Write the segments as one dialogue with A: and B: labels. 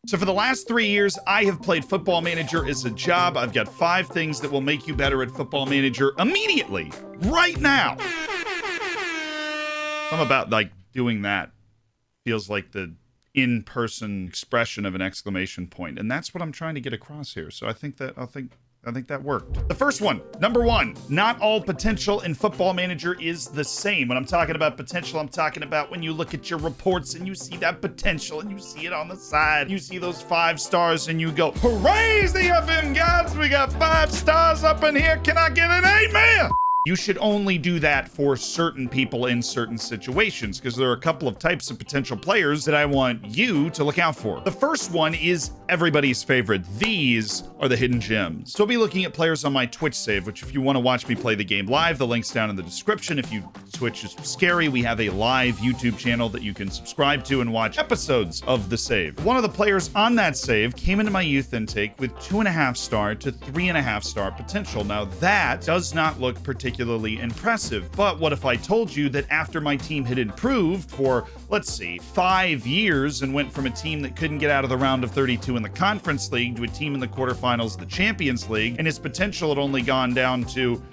A: So for the last 3 years, I have played Football Manager as a job. I've got 5 things that will make you better at Football Manager immediately, right now. Something about like doing that feels like the in-person expression of an exclamation point, and that's what I'm trying to get across here. So I think that worked. The first one, number 1, not all potential in Football Manager is the same. When I'm talking about potential, I'm talking about when you look at your reports and you see that potential and you see it on the side. You see those 5 stars and you go, "Hooray, the FM gods, we got 5 stars up in here. Can I get an amen?" You should only do that for certain people in certain situations, because there are a couple of types of potential players that I want you to look out for. The first one is everybody's favorite. These are the hidden gems. So I'll be looking at players on my Twitch save, which if you want to watch me play the game live, the link's down in the description. If Twitch is scary, we have a live YouTube channel that you can subscribe to and watch episodes of the save. One of the players on that save came into my youth intake with 2.5 star to 3.5 star potential. Now that does not look particularly impressive, but what if I told you that after my team had improved for, let's see, 5 years and went from a team that couldn't get out of the round of 32 in the Conference League to a team in the quarterfinals of the Champions League, and his potential had only gone down to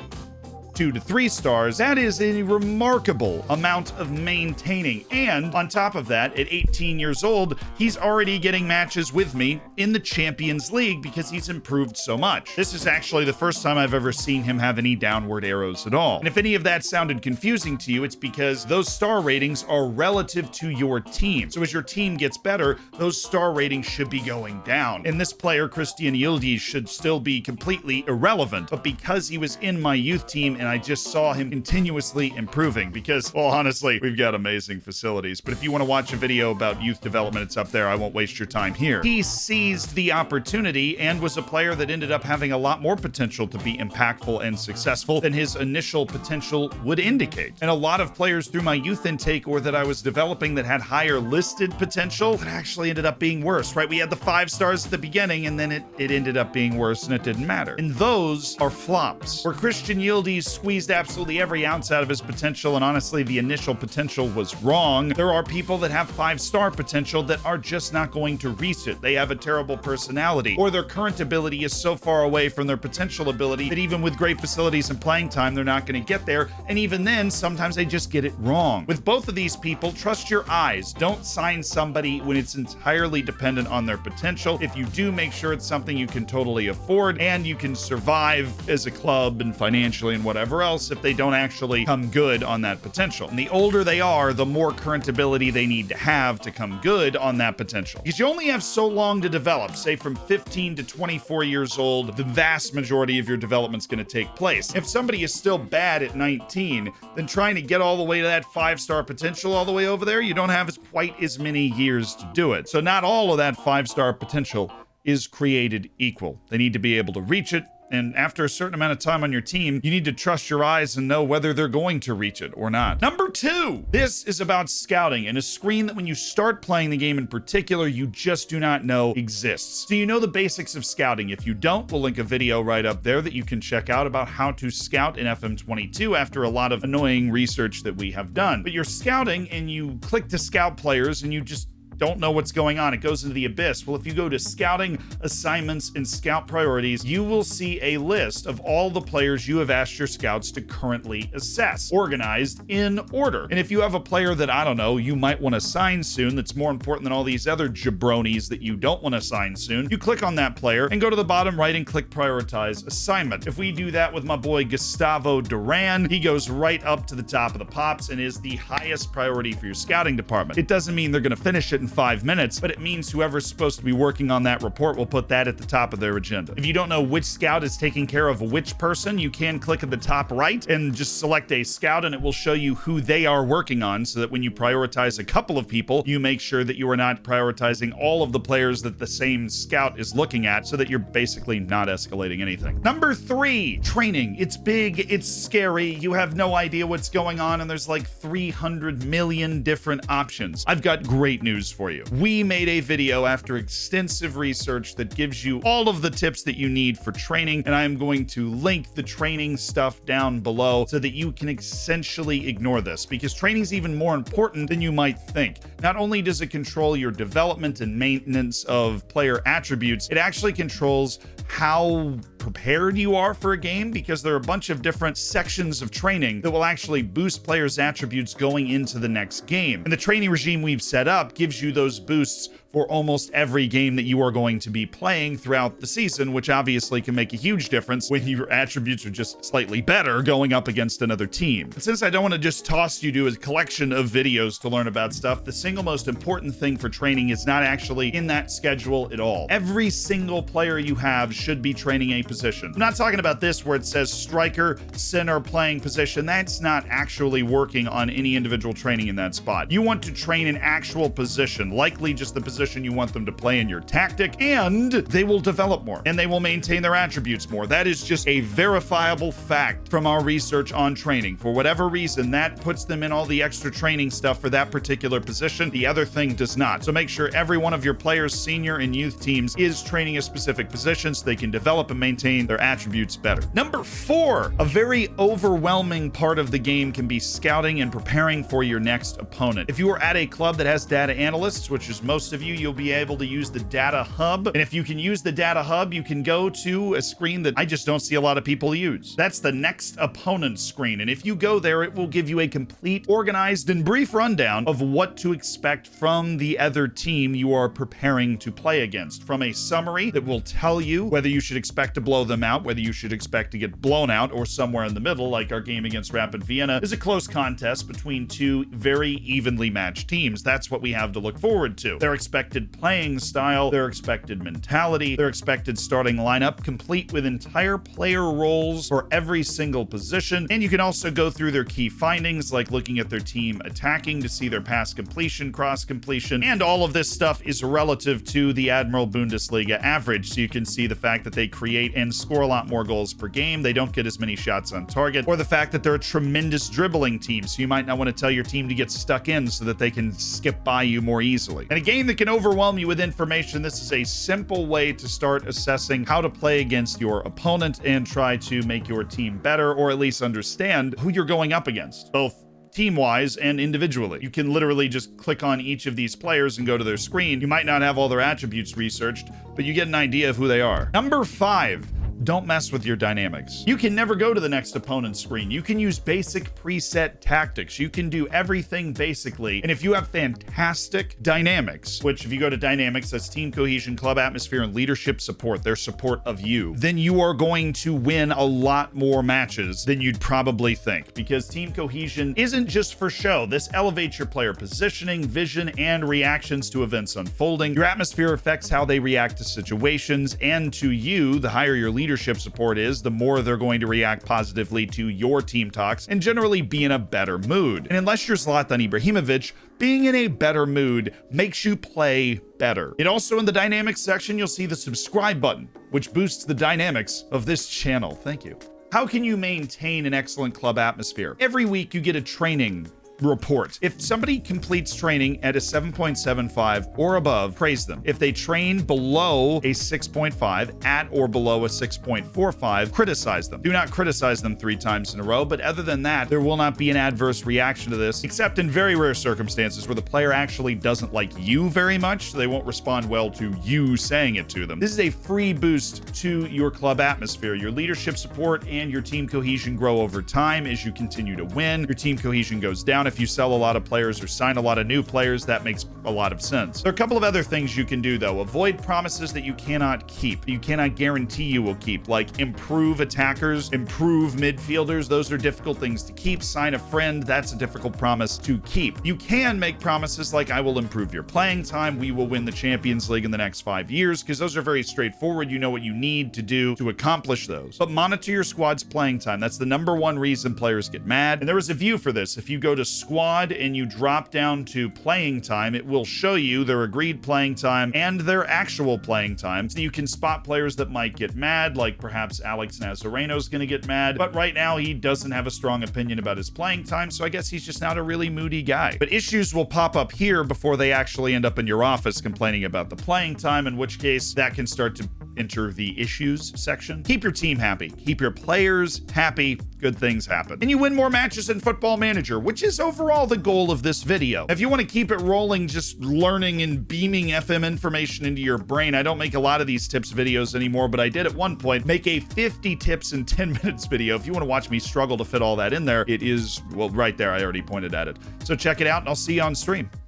A: 2 to 3 stars. That is a remarkable amount of maintaining. And on top of that, at 18 years old, he's already getting matches with me in the Champions League because he's improved so much. This is actually the first time I've ever seen him have any downward arrows at all. And if any of that sounded confusing to you, it's because those star ratings are relative to your team. So as your team gets better, those star ratings should be going down. And this player, Christian Yildiz, should still be completely irrelevant. But because he was in my youth team and I just saw him continuously improving, because, well, honestly, we've got amazing facilities. But if you want to watch a video about youth development, it's up there. I won't waste your time here. He seized the opportunity and was a player that ended up having a lot more potential to be impactful and successful than his initial potential would indicate. And a lot of players through my youth intake or that I was developing that had higher listed potential that actually ended up being worse, right? We had the 5 stars at the beginning and then it ended up being worse and it didn't matter. And those are flops. Where Christian Yildiz squeezed absolutely every ounce out of his potential, and honestly, the initial potential was wrong. There are people that have 5-star potential that are just not going to reach it. They have a terrible personality, or their current ability is so far away from their potential ability that even with great facilities and playing time, they're not going to get there. And even then, sometimes they just get it wrong. With both of these people, trust your eyes. Don't sign somebody when it's entirely dependent on their potential. If you do, make sure it's something you can totally afford and you can survive as a club and financially and whatever else if they don't actually come good on that potential. And the older they are, the more current ability they need to have to come good on that potential. Because you only have so long to develop. Say from 15 to 24 years old, the vast majority of your development's going to take place. If somebody is still bad at 19, then trying to get all the way to that 5-star potential all the way over there, you don't have quite as many years to do it. So not all of that 5-star potential is created equal. They need to be able to reach it. And after a certain amount of time on your team, you need to trust your eyes and know whether they're going to reach it or not. Number 2, this is about scouting and a screen that when you start playing the game in particular, you just do not know exists. Do you know the basics of scouting? If you don't, we'll link a video right up there that you can check out about how to scout in FM22 after a lot of annoying research that we have done. But you're scouting and you click to scout players and you just don't know what's going on. It goes into the abyss. Well, if you go to scouting assignments and scout priorities, you will see a list of all the players you have asked your scouts to currently assess, organized in order. And if you have a player that, I don't know, you might want to sign soon that's more important than all these other jabronis that you don't want to sign soon, you click on that player and go to the bottom right and click prioritize assignment. If we do that with my boy Gustavo Duran, he goes right up to the top of the pops and is the highest priority for your scouting department. It doesn't mean they're going to finish it in 5 minutes, but it means whoever's supposed to be working on that report will put that at the top of their agenda. If you don't know which scout is taking care of which person, you can click at the top right and just select a scout and it will show you who they are working on, so that when you prioritize a couple of people, you make sure that you are not prioritizing all of the players that the same scout is looking at, so that you're basically not escalating anything. Number 3, training. It's big, it's scary, you have no idea what's going on, and there's like 300 million different options. I've got great news for you. We made a video after extensive research that gives you all of the tips that you need for training, and I am going to link the training stuff down below so that you can essentially ignore this, because training is even more important than you might think. Not only does it control your development and maintenance of player attributes, it actually controls how prepared you are for a game, because there are a bunch of different sections of training that will actually boost players' attributes going into the next game. And the training regime we've set up gives you those boosts for almost every game that you are going to be playing throughout the season, which obviously can make a huge difference when your attributes are just slightly better going up against another team. But since I don't want to just toss you to a collection of videos to learn about stuff, the single most important thing for training is not actually in that schedule at all. Every single player you have should be training a position. I'm not talking about this where it says striker, center, playing position. That's not actually working on any individual training in that spot. You want to train an actual position, likely just the position you want them to play in your tactic, and they will develop more and they will maintain their attributes more. That is just a verifiable fact from our research on training. For whatever reason, that puts them in all the extra training stuff for that particular position. The other thing does not. So make sure every one of your players, senior and youth teams, is training a specific position so they can develop and maintain their attributes better. Number 4, a very overwhelming part of the game can be scouting and preparing for your next opponent. If you are at a club that has data analysts, which is most of you, you'll be able to use the data hub. And if you can use the data hub, you can go to a screen that I just don't see a lot of people use. That's the next opponent screen. And if you go there, it will give you a complete, organized, and brief rundown of what to expect from the other team you are preparing to play against. From a summary that will tell you whether you should expect to blow them out, whether you should expect to get blown out, or somewhere in the middle, like our game against Rapid Vienna is a close contest between two very evenly matched teams. That's what we have to look forward to. They're expected playing style, their expected mentality, their expected starting lineup, complete with entire player roles for every single position. And you can also go through their key findings, like looking at their team attacking to see their pass completion, cross completion, and all of this stuff is relative to the Admiral Bundesliga average. So you can see the fact that they create and score a lot more goals per game, they don't get as many shots on target, or the fact that they're a tremendous dribbling team, so you might not want to tell your team to get stuck in so that they can skip by you more easily. In a game that can overwhelm you with information, this is a simple way to start assessing how to play against your opponent and try to make your team better, or at least understand who you're going up against, both team-wise and individually. You can literally just click on each of these players and go to their screen. You might not have all their attributes researched, but you get an idea of who they are. Number 5. Don't mess with your dynamics. You can never go to the next opponent's screen. You can use basic preset tactics. You can do everything basically. And if you have fantastic dynamics, which if you go to dynamics, that's team cohesion, club atmosphere, and leadership support, their support of you, then you are going to win a lot more matches than you'd probably think, because team cohesion isn't just for show. This elevates your player positioning, vision, and reactions to events unfolding. Your atmosphere affects how they react to situations, and to you, the higher your leadership support is, the more they're going to react positively to your team talks and generally be in a better mood. And unless you're Zlatan Ibrahimovic, being in a better mood makes you play better. And also in the dynamics section, you'll see the subscribe button, which boosts the dynamics of this channel. Thank you. How can you maintain an excellent club atmosphere? Every week you get a training report. If somebody completes training at a 7.75 or above, praise them. If they train below a 6.5, at or below a 6.45, criticize them. Do not criticize them 3 times in a row, but other than that, there will not be an adverse reaction to this, except in very rare circumstances where the player actually doesn't like you very much, so they won't respond well to you saying it to them. This is a free boost to your club atmosphere. Your leadership support and your team cohesion grow over time as you continue to win. Your team cohesion goes down if you sell a lot of players or sign a lot of new players. That makes a lot of sense. There are a couple of other things you can do though. Avoid promises that you cannot keep. You cannot guarantee you will keep, like improve attackers, improve midfielders. Those are difficult things to keep. Sign a friend. That's a difficult promise to keep. You can make promises like I will improve your playing time. We will win the Champions League in the next 5 years, because those are very straightforward. You know what you need to do to accomplish those. But monitor your squad's playing time. That's the #1 reason players get mad. And there is a view for this. If you go to squad and you drop down to playing time, it will show you their agreed playing time and their actual playing time. So you can spot players that might get mad, like perhaps Alex Nazareno's going to get mad, but right now he doesn't have a strong opinion about his playing time, so I guess he's just not a really moody guy. But issues will pop up here before they actually end up in your office complaining about the playing time, in which case that can start to enter the issues section. Keep your team happy. Keep your players happy. Good things happen. And you win more matches in Football Manager, which is overall the goal of this video. If you want to keep it rolling, just learning and beaming FM information into your brain, I don't make a lot of these tips videos anymore, but I did at one point make a 50 tips in 10 minutes video. If you want to watch me struggle to fit all that in there, it is, well, right there. I already pointed at it. So check it out and I'll see you on stream.